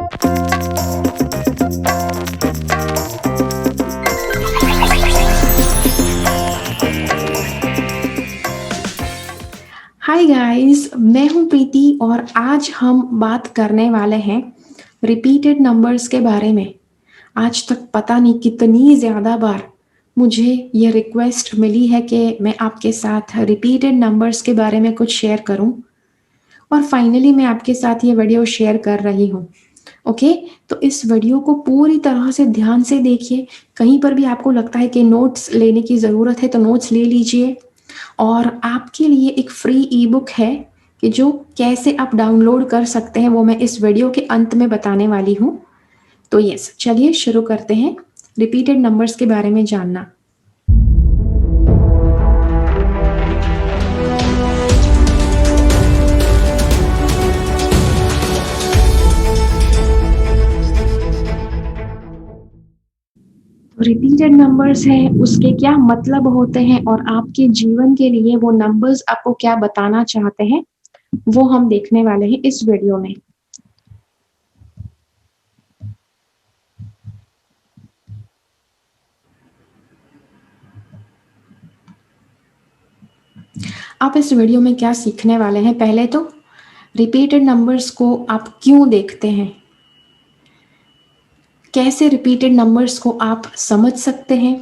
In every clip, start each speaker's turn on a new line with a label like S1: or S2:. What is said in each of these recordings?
S1: Hi guys, मैं हूँ प्रीति और आज हम बात करने वाले हैं रिपीटेड नंबर्स के बारे में। आज तक पता नहीं कितनी ज़्यादा बार मुझे ये रिक्वेस्ट मिली है कि मैं आपके साथ रिपीटेड नंबर्स के बारे में कुछ शेयर करूं और फाइनली मैं आपके साथ ये वीडियो शेयर कर रही हूँ। ओके, तो इस वीडियो को पूरी तरह से ध्यान से देखिए। कहीं पर भी आपको लगता है कि नोट्स लेने की ज़रूरत है तो नोट्स ले लीजिए। और आपके लिए एक फ्री ई बुक है कि जो कैसे आप डाउनलोड कर सकते हैं, वो मैं इस वीडियो के अंत में बताने वाली हूँ। तो यस, चलिए शुरू करते हैं रिपीटेड नंबर्स के बारे में जानना। रिपीटेड नंबर्स हैं, उसके क्या मतलब होते हैं और आपके जीवन के लिए वो नंबर्स आपको क्या बताना चाहते हैं, वो हम देखने वाले हैं इस वीडियो में। आप इस वीडियो में क्या सीखने वाले हैं? पहले तो रिपीटेड नंबर्स को आप क्यों देखते हैं, कैसे रिपीटेड नंबर्स को आप समझ सकते हैं,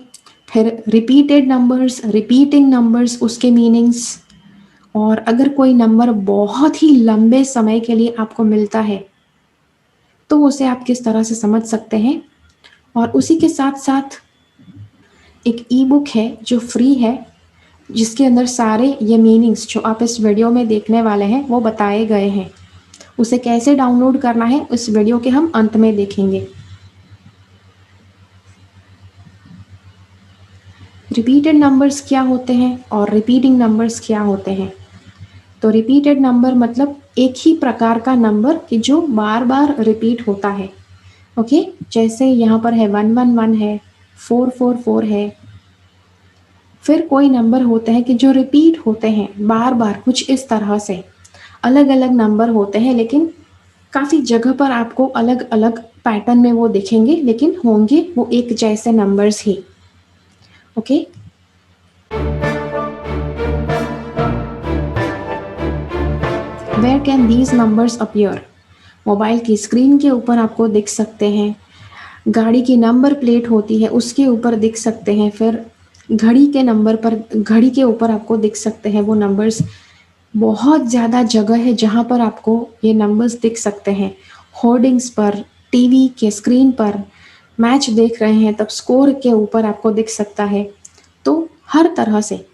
S1: फिर रिपीटेड नंबर्स, रिपीटिंग नंबर्स, उसके मीनिंग्स, और अगर कोई नंबर बहुत ही लंबे समय के लिए आपको मिलता है तो उसे आप किस तरह से समझ सकते हैं। और उसी के साथ साथ एक ई बुक है जो फ्री है, जिसके अंदर सारे ये मीनिंग्स जो आप इस वीडियो में देखने वाले हैं वो बताए गए हैं। उसे कैसे डाउनलोड करना है इस वीडियो के हम अंत में देखेंगे। रिपीटेड नंबर्स क्या होते हैं और रिपीटिंग नंबर्स क्या होते हैं? तो रिपीटेड नंबर मतलब एक ही प्रकार का नंबर कि जो बार बार रिपीट होता है। ओके, जैसे यहाँ पर है 111 है, 444 है। फिर कोई नंबर होते हैं कि जो रिपीट होते हैं बार बार, कुछ इस तरह से अलग अलग नंबर होते हैं, लेकिन काफ़ी जगह पर आपको अलग अलग पैटर्न में वो दिखेंगे, लेकिन होंगे वो एक जैसे नंबर्स ही। Okay, where can these numbers appear? Mobile की स्क्रीन के ऊपर आपको दिख सकते हैं, गाड़ी की नंबर प्लेट होती है उसके ऊपर दिख सकते हैं, फिर घड़ी के नंबर पर, घड़ी के ऊपर आपको दिख सकते हैं वो नंबर्स। बहुत ज़्यादा जगह है जहाँ पर आपको ये नंबर्स दिख सकते हैं। होर्डिंग्स पर, टीवी के स्क्रीन पर, मैच देख रहे हैं तब स्कोर के ऊपर आपको दिख सकता है। तो हर तरह से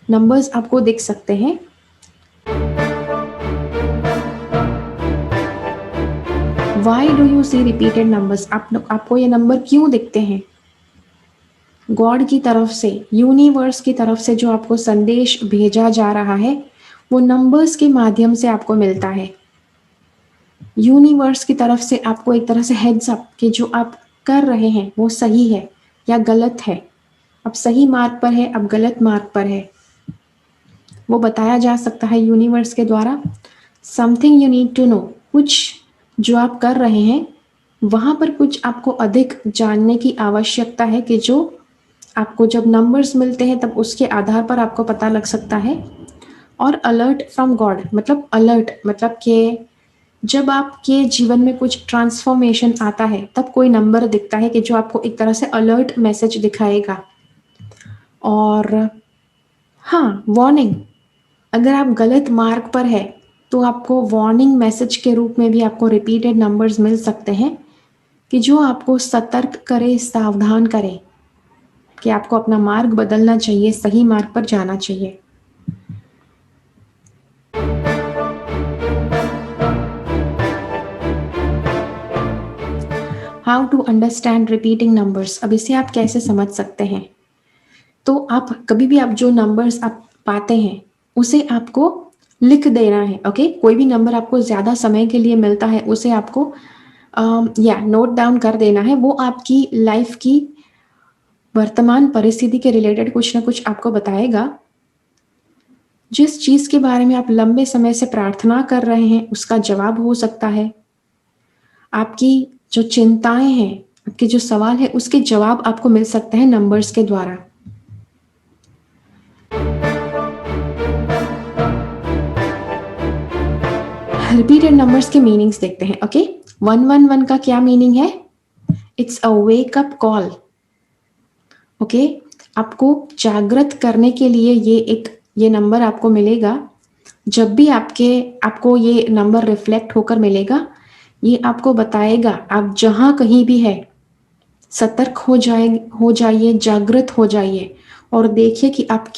S1: नंबर्स आपको दिख सकते हैं। Why do you see repeated numbers? आपको ये नंबर क्यों दिखते हैं? गॉड की तरफ से, यूनिवर्स की तरफ से जो आपको संदेश भेजा जा रहा है वो नंबर्स के माध्यम से आपको मिलता है। यूनिवर्स की तरफ से आपको एक तरह से हेड्स अप कि जो आप कर रहे हैं वो सही है या गलत है, आप सही मार्ग पर है, आप गलत मार्ग पर है, वो बताया जा सकता है यूनिवर्स के द्वारा। Something you need to know, कुछ जो आप कर रहे हैं वहाँ पर कुछ आपको अधिक जानने की आवश्यकता है कि जो आपको जब नंबर्स मिलते हैं तब उसके आधार पर आपको पता लग सकता है। और अलर्ट फ्रॉम गॉड मतलब अलर्ट मतलब कि जब आपके जीवन में कुछ ट्रांसफॉर्मेशन आता है तब कोई नंबर दिखता है कि जो आपको एक तरह से अलर्ट मैसेज दिखाएगा। और हाँ, वार्निंग, अगर आप गलत मार्ग पर है तो आपको वार्निंग मैसेज के रूप में भी आपको रिपीटेड नंबर्स मिल सकते हैं कि जो आपको सतर्क करे, सावधान करे कि आपको अपना मार्ग बदलना चाहिए, सही मार्ग पर जाना चाहिए। How to understand repeating numbers? अब इसे आप कैसे समझ सकते हैं? तो आप कभी भी आप जो नंबर्स आप पाते हैं उसे आपको लिख देना है। ओके, कोई भी नंबर आपको ज़्यादा समय के लिए मिलता है उसे आपको या नोट डाउन कर देना है। वो आपकी लाइफ की वर्तमान परिस्थिति के रिलेटेड कुछ ना कुछ आपको बताएगा। जिस चीज़ के बारे में आप लंबे समय से प्रार्थना कर रहे हैं उसका जवाब हो सकता है। आपकी जो चिंताएं हैं, आपके जो सवाल है, उसके जवाब आपको मिल सकते हैं नंबर्स के द्वारा। रिपीटेड नंबर्स के मीनिंग्स देखते हैं। ओके, 111 का क्या मीनिंग है? It's a wake up call. Okay, आपको जागृत करने के लिए ये नंबर आपको मिलेगा। जब भी आपको ये नंबर रिफ्लेक्ट होकर मिलेगा, ये आपको बताएगा आप जहां कहीं भी है, सतर्क हो जाइए, जागृत हो जाइए और देखिए कि आप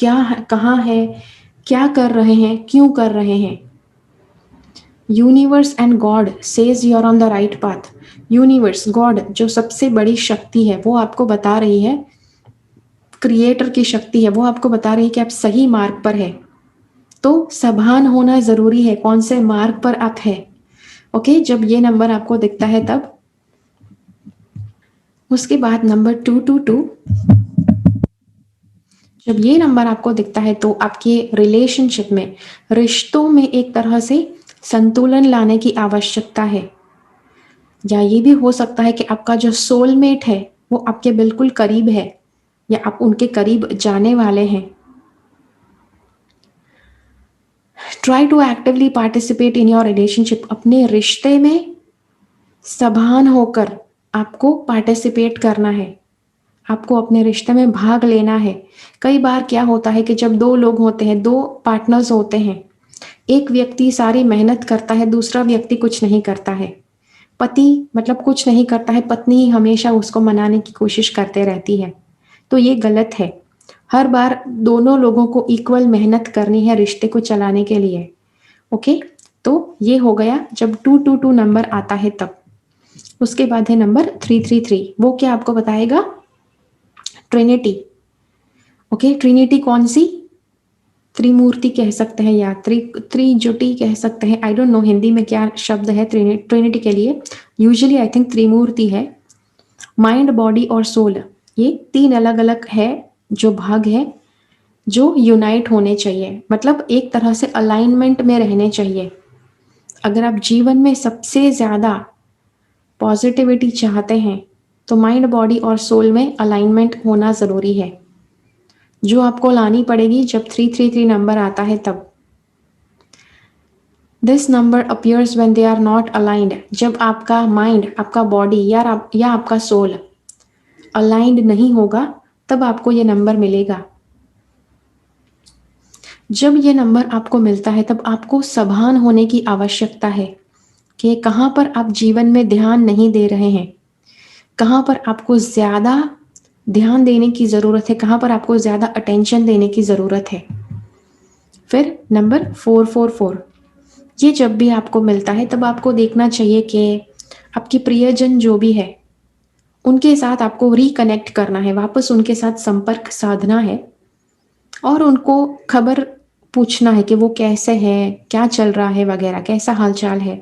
S1: कहाँ है, क्या कर रहे हैं, क्यों कर रहे हैं। Universe and God says you are on the right path. Universe, God, जो सबसे बड़ी शक्ति है, वो आपको बता रही है, क्रिएटर की शक्ति है, वो आपको बता रही है कि आप सही मार्ग पर है। तो सावधान होना जरूरी है कौन से मार्ग पर आप है। ओके, जब ये नंबर आपको दिखता है तब। उसके बाद नंबर 222, जब ये नंबर आपको दिखता है तो आपके रिलेशनशिप में, रिश्तों में एक तरह से संतुलन लाने की आवश्यकता है। या ये भी हो सकता है कि आपका जो सोलमेट है वो आपके बिल्कुल करीब है या आप उनके करीब जाने वाले हैं। Try to actively participate in your relationship. अपने रिश्ते में सभान होकर आपको पार्टिसिपेट करना है, आपको अपने रिश्ते में भाग लेना है। कई बार क्या होता है कि जब दो लोग होते हैं, दो पार्टनर्स होते हैं, एक व्यक्ति सारी मेहनत करता है, दूसरा व्यक्ति कुछ नहीं करता है। पति मतलब कुछ नहीं करता है, पत्नी ही हमेशा उसको मनाने की कोशिश करते रहती है। तो ये गलत है। हर बार दोनों लोगों को इक्वल मेहनत करनी है रिश्ते को चलाने के लिए। ओके, तो ये हो गया जब 222 नंबर आता है तब। उसके बाद है नंबर 333। वो क्या आपको बताएगा? ट्रिनिटी। ओके, ट्रिनिटी कौन सी? त्रिमूर्ति कह सकते हैं या त्रिजुटी कह सकते हैं। आई डोंट नो हिंदी में क्या शब्द है ट्रिनिटी के लिए। यूजुअली आई थिंक त्रिमूर्ति है। माइंड, बॉडी और सोल, ये तीन अलग अलग है जो भाग है, जो यूनाइट होने चाहिए, मतलब एक तरह से अलाइनमेंट में रहने चाहिए। अगर आप जीवन में सबसे ज्यादा पॉजिटिविटी चाहते हैं तो माइंड, बॉडी और सोल में अलाइनमेंट होना जरूरी है, जो आपको लानी पड़ेगी जब 333 नंबर आता है तब। This number appears when they are not aligned. जब आपका माइंड, आपका बॉडी या आपका सोल अलाइंड नहीं होगा तब आपको ये नंबर मिलेगा। जब ये नंबर आपको मिलता है तब आपको सावधान होने की आवश्यकता है कि कहाँ पर आप जीवन में ध्यान नहीं दे रहे हैं, कहाँ पर आपको ज्यादा ध्यान देने की जरूरत है, कहाँ पर आपको ज्यादा अटेंशन देने की जरूरत है। फिर नंबर 444, ये जब भी आपको मिलता है तब आपको देखना चाहिए कि आपकी प्रियजन जो भी है उनके साथ आपको रिकनेक्ट करना है, वापस उनके साथ संपर्क साधना है और उनको खबर पूछना है कि वो कैसे हैं, क्या चल रहा है वगैरह, कैसा हालचाल है।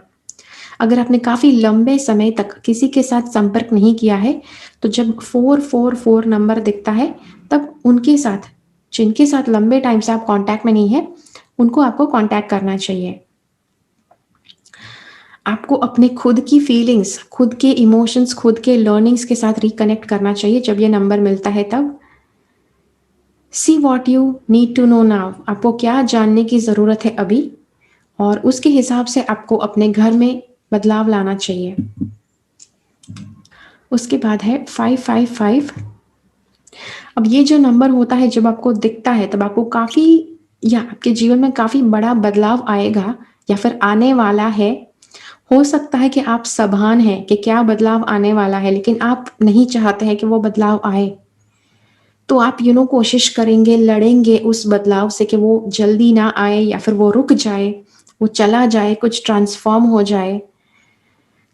S1: अगर आपने काफी लंबे समय तक किसी के साथ संपर्क नहीं किया है तो जब 444 नंबर दिखता है तब उनके साथ, जिनके साथ लंबे टाइम से आप कांटेक्ट में नहीं है, उनको आपको कांटेक्ट करना चाहिए। आपको अपने खुद की फीलिंग्स, खुद के इमोशंस, खुद के लर्निंग्स के साथ रिकनेक्ट करना चाहिए जब ये नंबर मिलता है तब। See what you need to know now. आपको क्या जानने की जरूरत है अभी, और उसके हिसाब से आपको अपने घर में बदलाव लाना चाहिए। उसके बाद है 555। अब ये जो नंबर होता है जब आपको दिखता है तब आपको काफी, या आपके जीवन में काफी बड़ा बदलाव आएगा या फिर आने वाला है। हो सकता है कि आप सावधान हैं कि क्या बदलाव आने वाला है, लेकिन आप नहीं चाहते हैं कि वो बदलाव आए। तो आप कोशिश करेंगे, लड़ेंगे उस बदलाव से कि वो जल्दी ना आए या फिर वो रुक जाए, वो चला जाए, कुछ ट्रांसफॉर्म हो जाए।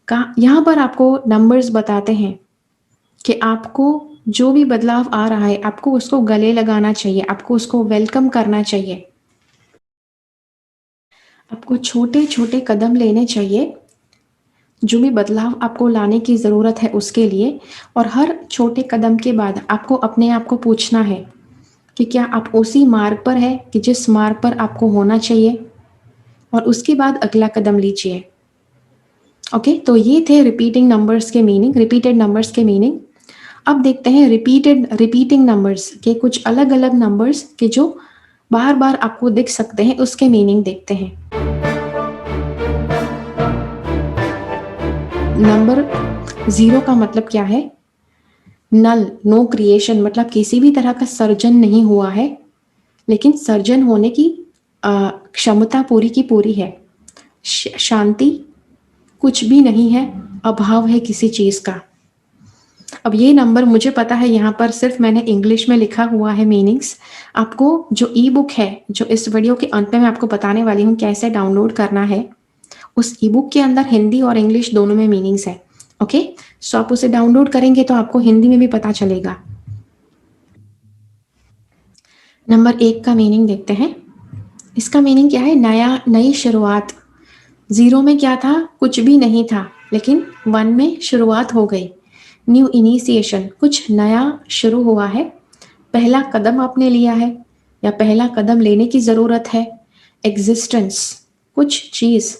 S1: यहाँ पर आपको नंबर्स बताते हैं कि आपको जो भी बदलाव आ रहा है आपको उसको गले लगाना चाहिए, आपको उसको वेलकम करना चाहिए। आपको छोटे छोटे कदम लेने चाहिए जो भी बदलाव आपको लाने की ज़रूरत है उसके लिए। और हर छोटे कदम के बाद आपको अपने आप को पूछना है कि क्या आप उसी मार्ग पर है कि जिस मार्ग पर आपको होना चाहिए, और उसके बाद अगला कदम लीजिए। ओके, तो ये थे रिपीटिंग नंबर्स के मीनिंग, रिपीटेड नंबर्स के मीनिंग। अब देखते हैं रिपीटिंग नंबर्स के कुछ अलग अलग नंबर्स के जो बार बार आपको दिख सकते हैं, उसके मीनिंग देखते हैं। नंबर 0 का मतलब क्या है? नल, नो क्रिएशन, मतलब किसी भी तरह का सर्जन नहीं हुआ है, लेकिन सर्जन होने की क्षमता पूरी की पूरी है। शांति, कुछ भी नहीं है, अभाव है किसी चीज का। अब ये नंबर मुझे पता है, यहाँ पर सिर्फ मैंने इंग्लिश में लिखा हुआ है मीनिंग्स। आपको जो ई बुक है, जो इस वीडियो के अंत में मैं आपको बताने वाली हूँ कैसे डाउनलोड करना है, उस ई बुक के अंदर हिंदी और इंग्लिश दोनों में मीनिंग्स है। ओके, सो आप उसे डाउनलोड करेंगे तो आपको हिंदी में भी पता चलेगा। नंबर 1 का मीनिंग देखते हैं। इसका मीनिंग क्या है? नया, नई शुरुआत। 0 में क्या था? कुछ भी नहीं था, लेकिन 1 में शुरुआत हो गई। न्यू इनिशिएशन, कुछ नया शुरू हुआ है, पहला कदम आपने लिया है या पहला कदम लेने की जरूरत है। एग्जिस्टेंस, कुछ चीज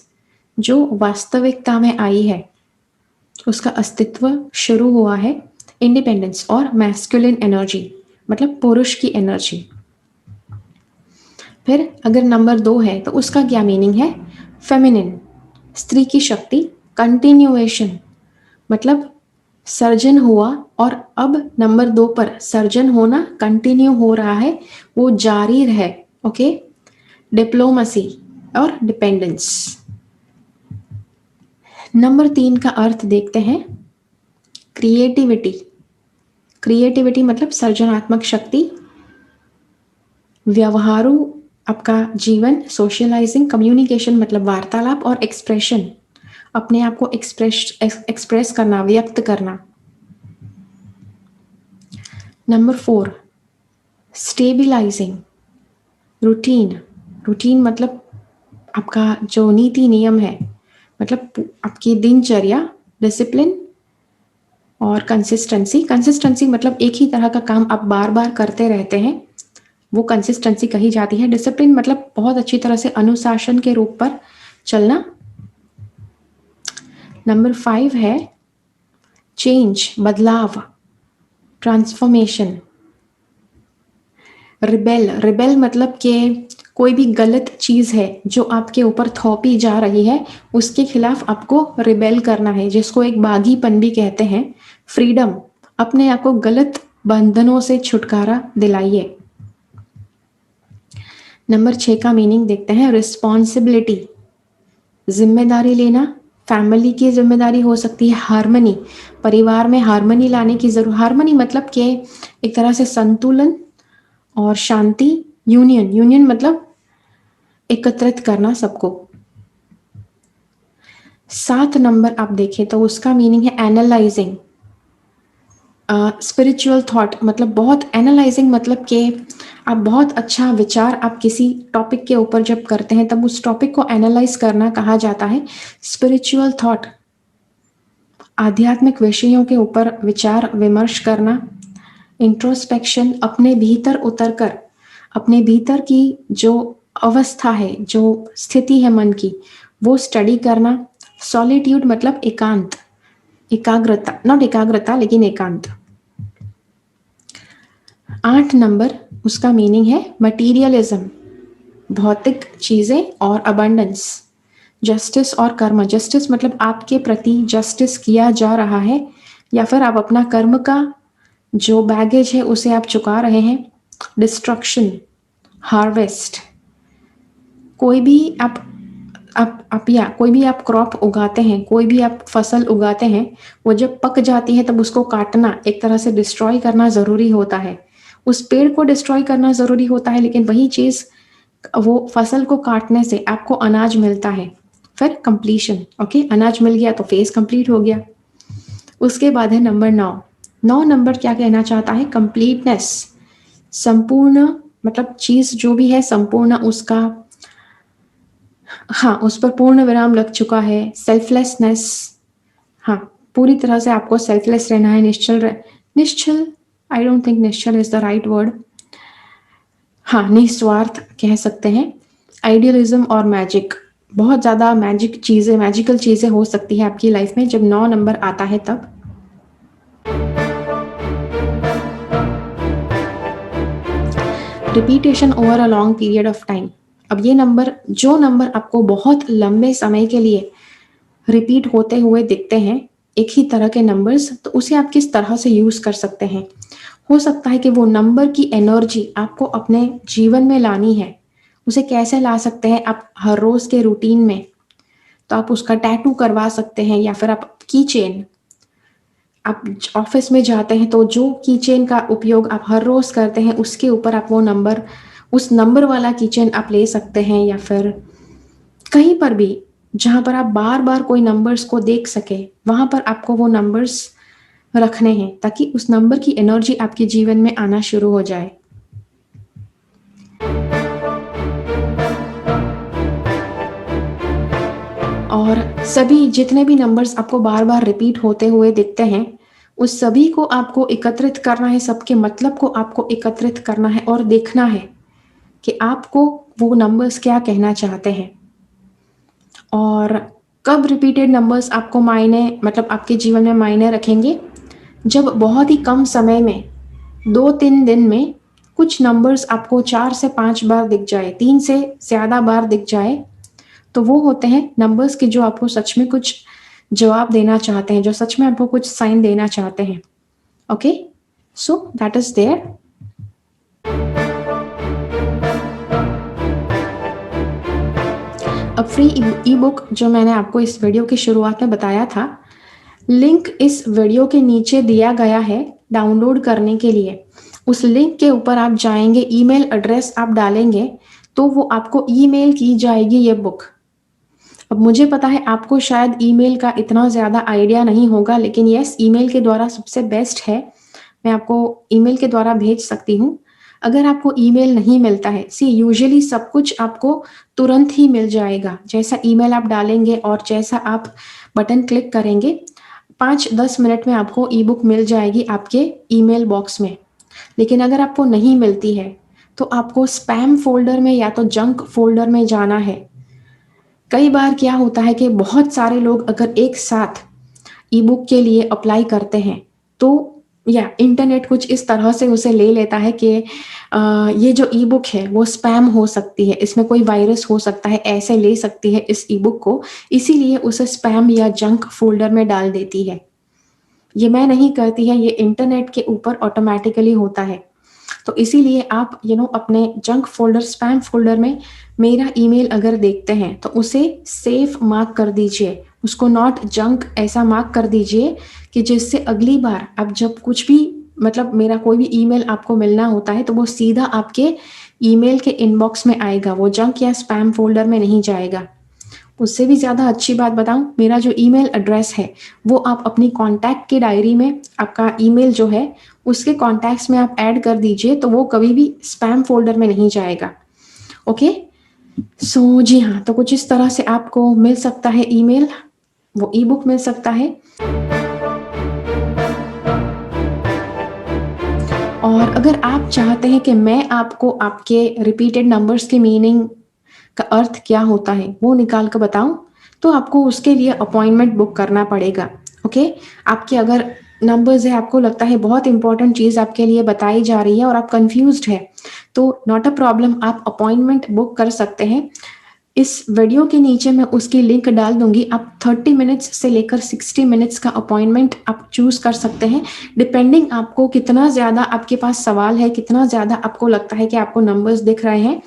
S1: जो वास्तविकता में आई है, उसका अस्तित्व शुरू हुआ है। इंडिपेंडेंस और मैस्कुलिन एनर्जी, मतलब पुरुष की एनर्जी। फिर अगर नंबर 2 है तो उसका क्या मीनिंग है? फेमिनिन, स्त्री की शक्ति। कंटिन्यूएशन, मतलब सर्जन हुआ और अब नंबर 2 पर सर्जन होना कंटिन्यू हो रहा है, वो जारी है। ओके, डिप्लोमेसी और डिपेंडेंस। नंबर 3 का अर्थ देखते हैं। क्रिएटिविटी, क्रिएटिविटी मतलब सृजनात्मक शक्ति। व्यवहारू, आपका जीवन। सोशलाइजिंग, कम्युनिकेशन मतलब वार्तालाप। और एक्सप्रेशन, अपने आप को एक्सप्रेस करना, व्यक्त करना। Number 4, stabilising, routine. रूटीन मतलब आपका जो नीति नियम है, मतलब आपकी दिनचर्या। डिसिप्लिन और कंसिस्टेंसी। कंसिस्टेंसी मतलब एक ही तरह का काम आप बार बार करते रहते हैं, वो कंसिस्टेंसी कही जाती है। डिसिप्लिन मतलब बहुत अच्छी तरह से अनुशासन के रूप पर चलना। नंबर 5 है चेंज, बदलाव, ट्रांसफॉर्मेशन। रिबेल, रिबेल मतलब कि कोई भी गलत चीज है जो आपके ऊपर थोपी जा रही है, उसके खिलाफ आपको रिबेल करना है, जिसको एक बागीपन भी कहते हैं। फ्रीडम, अपने आप को गलत बंधनों से छुटकारा दिलाइए। नंबर 6 का मीनिंग देखते हैं। रिस्पॉन्सिबिलिटी, जिम्मेदारी लेना। फैमिली की जिम्मेदारी हो सकती है। हार्मनी, परिवार में हार्मनी लाने की जरूरत। हार्मनी मतलब कि एक तरह से संतुलन और शांति। यूनियन, यूनियन मतलब एकत्रित करना सबको। 7 नंबर आप देखें तो उसका मीनिंग है एनालाइजिंग, स्पिरिचुअल थॉट। मतलब बहुत एनालाइजिंग मतलब कि आप बहुत अच्छा विचार आप किसी टॉपिक के ऊपर जब करते हैं तब उस टॉपिक को एनालाइज करना कहा जाता है स्पिरिचुअल थॉट। आध्यात्मिक विषयों के ऊपर विचार विमर्श करना। इंट्रोस्पेक्शन, अपने भीतर उतरकर अपने भीतर की जो अवस्था है, जो स्थिति है मन की, वो स्टडी करना। सॉलिट्यूड मतलब एकांत, एकाग्रता, नॉट एकाग्रता लेकिन एकांत। 8 नंबर उसका मीनिंग है मटीरियलिज्म, भौतिक चीजें और अबंडेंस। जस्टिस और कर्म, जस्टिस मतलब आपके प्रति जस्टिस किया जा रहा है या फिर आप अपना कर्म का जो बैगेज है उसे आप चुका रहे हैं। डिस्ट्रक्शन, हार्वेस्ट, कोई भी आप या कोई भी आप क्रॉप उगाते हैं, कोई भी आप फसल उगाते हैं, वो जब पक जाती है तब उसको काटना, एक तरह से डिस्ट्रॉय करना जरूरी होता है। उस पेड़ को डिस्ट्रॉय करना जरूरी होता है, लेकिन वही चीज वो फसल को काटने से आपको अनाज मिलता है। फिर कंप्लीशन, ओके, अनाज मिल गया तो फेज कंप्लीट हो गया। उसके बाद है नंबर 9। 9 नंबर क्या कहना चाहता है? कंप्लीटनेस, संपूर्ण, मतलब चीज जो भी है संपूर्ण उसका, हाँ, उस पर पूर्ण विराम लग चुका है। सेल्फलेसनेस, हाँ, पूरी तरह से आपको सेल्फलेस रहना है। निश्चल, आई डोंट थिंक निश्चल इज द राइट वर्ड, हाँ, निस्वार्थ कह सकते हैं। आइडियलिज्म और मैजिक, बहुत ज़्यादा मैजिकल चीज़ें हो सकती है आपकी लाइफ में जब 9 नंबर आता है तब। Repetition over a long period of time. अब ये नंबर, जो नंबर आपको बहुत लंबे समय के लिए रिपीट होते हुए दिखते हैं, एक ही तरह के नंबर्स, तो उसे आप किस तरह से यूज़ कर सकते हैं। हो सकता है कि वो नंबर की एनर्जी आपको अपने जीवन में लानी है, उसे कैसे ला सकते हैं आप हर रोज़ के रूटीन में। तो आप उसका टैटू करवा सकते हैं, या फिर आप की चेन, आप ऑफिस में जाते हैं तो जो की चेन का उपयोग आप हर रोज़ करते हैं उसके ऊपर आप वो नंबर, उस नंबर वाला की चेन आप ले सकते हैं। या फिर कहीं पर भी जहाँ पर आप बार-बार कोई नंबर्स को देख सकें, वहाँ पर आपको वो नंबर्स रखने हैं ताकि उस नंबर की एनर्जी आपके जीवन में आना शुरू हो जाए। और सभी जितने भी नंबर्स आपको बार-बार रिपीट होते हुए दिखते हैं, उस सभी को आपको एकत्रित करना है, सबके मतलब को आपको एकत्रित करना है और देखना है कि आपको वो नंबर्स क्या कहना चाहते हैं। और कब रिपीटेड नंबर्स आपको मायने, मतलब आपके जीवन में मायने रखेंगे, जब बहुत ही कम समय में 2-3 दिन में कुछ नंबर्स आपको 4 से 5 बार दिख जाए, 3 से ज़्यादा बार दिख जाए, तो वो होते हैं नंबर्स के जो आपको सच में कुछ जवाब देना चाहते हैं, जो सच में आपको कुछ साइन देना चाहते हैं। Okay? So that is there. अब फ्री ई बुक जो मैंने आपको इस वीडियो की शुरुआत में बताया था, लिंक इस वीडियो के नीचे दिया गया है डाउनलोड करने के लिए। उस लिंक के ऊपर आप जाएँगे, ईमेल एड्रेस आप डालेंगे, तो वो आपको ईमेल की जाएगी ये बुक। अब मुझे पता है आपको शायद ईमेल का इतना ज़्यादा आइडिया नहीं होगा, लेकिन येस, ईमेल के द्वारा सबसे बेस्ट है। मैं आपको ईमेल के द्वारा भेज सकती हूँ। अगर आपको ईमेल नहीं मिलता है, सी यूजुअली सब कुछ आपको तुरंत ही मिल जाएगा। जैसा ईमेल आप डालेंगे और जैसा आप बटन क्लिक करेंगे, 5-10 मिनट में आपको ई बुक मिल जाएगी आपके ईमेल बॉक्स में। लेकिन अगर आपको नहीं मिलती है, तो आपको स्पैम फ़ोल्डर में या तो जंक फ़ोल्डर में जाना है। कई बार क्या होता है कि बहुत सारे लोग अगर एक साथ ई-बुक के लिए अप्लाई करते हैं, तो या इंटरनेट कुछ इस तरह से उसे ले लेता है कि ये जो ई-बुक है वो स्पैम हो सकती है, इसमें कोई वायरस हो सकता है, ऐसे ले सकती है इस ई-बुक को, इसीलिए उसे स्पैम या जंक फ़ोल्डर में डाल देती है। ये मैं नहीं करती है, ये इंटरनेट के ऊपर ऑटोमैटिकली होता है। तो इसीलिए आप अपने जंक फ़ोल्डर, स्पैम फ़ोल्डर में मेरा ईमेल अगर देखते हैं, तो उसे सेफ मार्क कर दीजिए, उसको नॉट जंक ऐसा मार्क कर दीजिए कि जिससे अगली बार आप जब कुछ भी, मतलब मेरा कोई भी ईमेल आपको मिलना होता है, तो वो सीधा आपके ईमेल के इनबॉक्स में आएगा, वो जंक या स्पैम फ़ोल्डर में नहीं जाएगा। उससे भी ज़्यादा अच्छी बात बताऊँ, मेरा जो ईमेल एड्रेस है, वो आप अपनी कॉन्टैक्ट की डायरी में आपका ईमेल जो है, उसके कॉन्टैक्ट्स में आप ऐड कर दीजिए, तो वो कभी भी स्पैम फ़ोल्डर में नहीं जाएगा। ओके? सो जी हाँ, तो कुछ इस तरह से आपको मिल सकता है ईमेल, वो ई-बुक मिल सकता है। और अगर आप चाहते हैं कि मैं आपको आपके रिपीटेड नंबर्स के मीनिंग का अर्थ क्या होता है, वो निकाल कर बताऊँ, तो आपको उसके लिए अपॉइंटमेंट बुक करना पड़ेगा। ओके? आपके अगर नंबर्स है, आपको लगता है बहुत इम्पोर्टेंट चीज़ आपके लिए बताई जा रही है और आप कन्फ्यूज़्ड हैं, तो नॉट अ प्रॉब्लम, आप अपॉइंटमेंट बुक कर सकते हैं। इस वीडियो के नीचे मैं उसकी लिंक डाल दूँगी। आप 30 मिनट्स से लेकर 60 मिनट्स का अपॉइंटमेंट आप चूज़ कर सकते हैं, डिपेंडिंग आपको कितना ज़्यादा आपके पास सवाल है, कितना ज़्यादा आपको लगता है कि आपको नंबर्स दिख रहे हैं,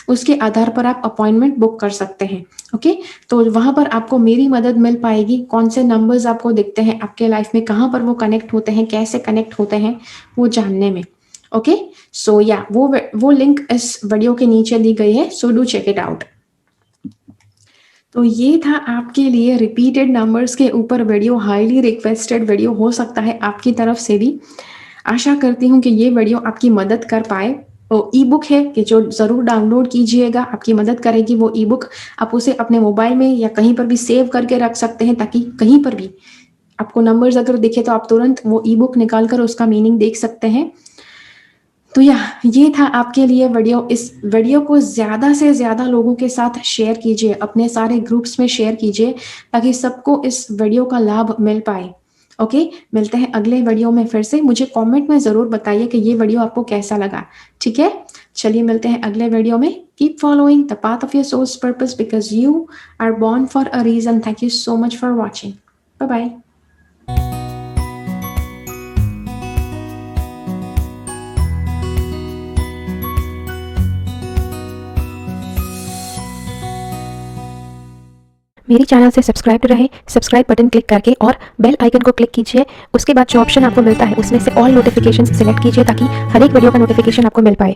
S1: उसके आधार पर आप अपॉइंटमेंट बुक कर सकते हैं। ओके? तो वहाँ पर आपको मेरी मदद मिल पाएगी, कौन से नंबर्स आपको दिखते हैं आपके लाइफ में, कहाँ पर वो कनेक्ट होते हैं, कैसे कनेक्ट होते हैं, वो जानने में। ओके? सो या वो लिंक इस वीडियो के नीचे दी गई है, so do check it out. तो ये था आपके लिए रिपीटेड नंबर्स के ऊपर वीडियो, हाईली रिक्वेस्टेड वीडियो हो सकता है आपकी तरफ से भी। आशा करती हूँ कि ये वीडियो आपकी मदद कर पाए। ई-बुक है कि जो ज़रूर डाउनलोड कीजिएगा, आपकी मदद करेगी वो ई-बुक। आप उसे अपने मोबाइल में या कहीं पर भी सेव करके रख सकते हैं, ताकि कहीं पर भी आपको नंबर्स अगर दिखे तो आप तुरंत वो ई-बुक निकाल कर उसका मीनिंग देख सकते हैं। तो ये था आपके लिए वीडियो। इस वीडियो को ज़्यादा से ज़्यादा लोगों के साथ शेयर कीजिए, अपने सारे ग्रुप्स में शेयर कीजिए, ताकि सबको इस वीडियो का लाभ मिल पाए। ओके, मिलते हैं अगले वीडियो में फिर से। मुझे कमेंट में ज़रूर बताइए कि ये वीडियो आपको कैसा लगा। ठीक है, चलिए मिलते हैं अगले वीडियो में। Keep following the path of your soul's purpose because you are born for a reason. Thank you so much for watching. Bye bye.
S2: मेरी चैनल से सब्सक्राइब रहे, सब्सक्राइब बटन क्लिक करके और बेल आइकन को click कीजिए। उसके बाद जो ऑप्शन आपको मिलता है उसमें से ऑल नोटिफिकेशन सिलेक्ट कीजिए ताकि हर एक वीडियो का नोटिफिकेशन आपको मिल पाए।